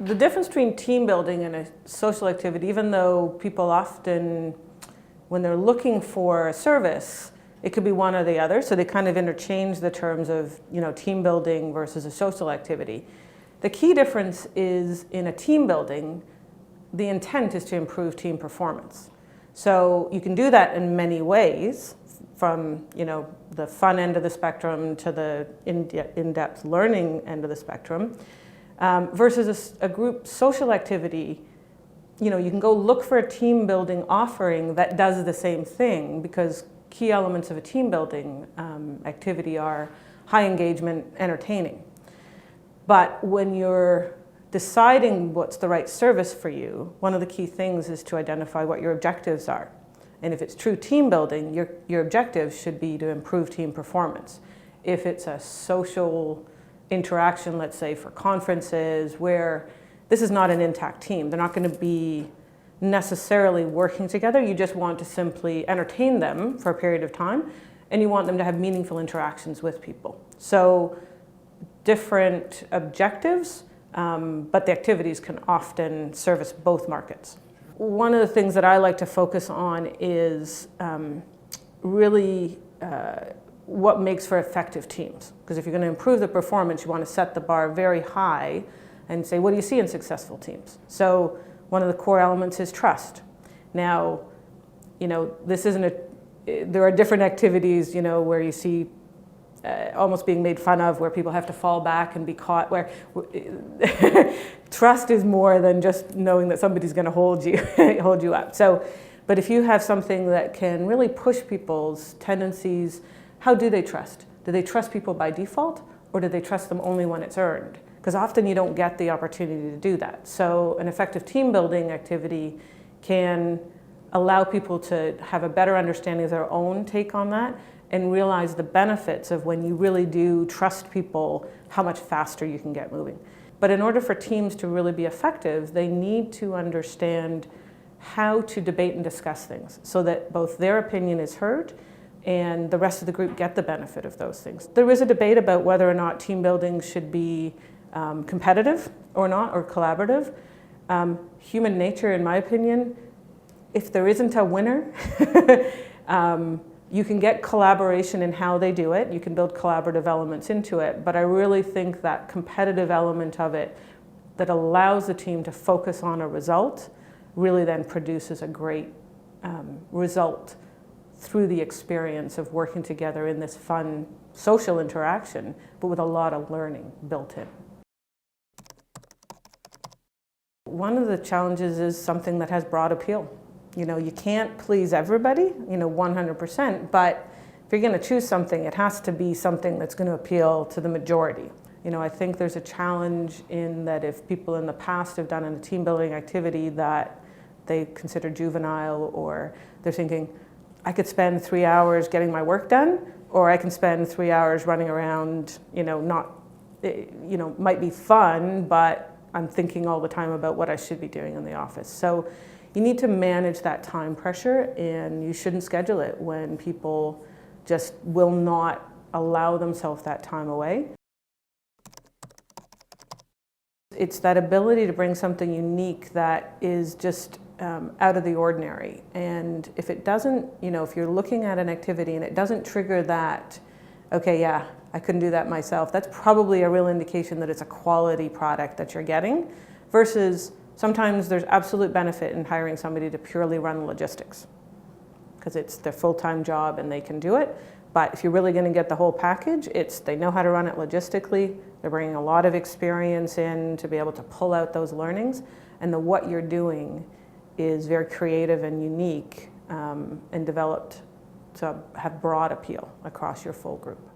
The difference between team building and a social activity, even though people often, when they're looking for a service, it could be one or the other, so they kind of interchange the terms of, team building versus a social activity. The key difference is in a team building, the intent is to improve team performance. So you can do that in many ways, from the fun end of the spectrum to the in-depth learning end of the spectrum, versus a group social activity. You can go look for a team building offering that does the same thing, because key elements of a team building activity are high engagement, entertaining. But when you're deciding what's the right service for you, one of the key things is to identify what your objectives are. And if it's true team building, your objectives should be to improve team performance. If it's a social interaction, let's say for conferences, where this is not an intact team, they're not going to be necessarily working together, you just want to simply entertain them for a period of time, and you want them to have meaningful interactions with people. So different objectives, but the activities can often service both markets. One of the things that I like to focus on is really what makes for effective teams. Because if you're going to improve the performance, you want to set the bar very high and say, what do you see in successful teams? So one of the core elements is trust. Now, this isn't there are different activities, where you see almost being made fun of, where people have to fall back and be caught, where trust is more than just knowing that somebody's going to hold you up. So, but if you have something that can really push people's tendencies, how do they trust? Do they trust people by default, or do they trust them only when it's earned? Because often you don't get the opportunity to do that. So an effective team building activity can allow people to have a better understanding of their own take on that, and realize the benefits of when you really do trust people, how much faster you can get moving. But in order for teams to really be effective, they need to understand how to debate and discuss things so that both their opinion is heard and the rest of the group get the benefit of those things. There is a debate about whether or not team building should be competitive or not, or collaborative. Human nature, in my opinion, if there isn't a winner, you can get collaboration in how they do it. You can build collaborative elements into it. But I really think that competitive element of it that allows the team to focus on a result really then produces a great result through the experience of working together in this fun social interaction, but with a lot of learning built in. One of the challenges is something that has broad appeal. You can't please everybody, 100%, but if you're going to choose something, it has to be something that's going to appeal to the majority. I think there's a challenge in that if people in the past have done a team building activity that they consider juvenile, or they're thinking, I could spend 3 hours getting my work done, or I can spend 3 hours running around, might be fun, but I'm thinking all the time about what I should be doing in the office. So you need to manage that time pressure, and you shouldn't schedule it when people just will not allow themselves that time away. It's that ability to bring something unique that is just out of the ordinary. And if it doesn't, if you're looking at an activity and it doesn't trigger that, okay, yeah, I couldn't do that myself, that's probably a real indication that it's a quality product that you're getting, versus sometimes there's absolute benefit in hiring somebody to purely run logistics because it's their full-time job and they can do it. But if you're really going to get the whole package, they know how to run it logistically, they're bringing a lot of experience in to be able to pull out those learnings, and what you're doing is very creative and unique and developed to have broad appeal across your full group.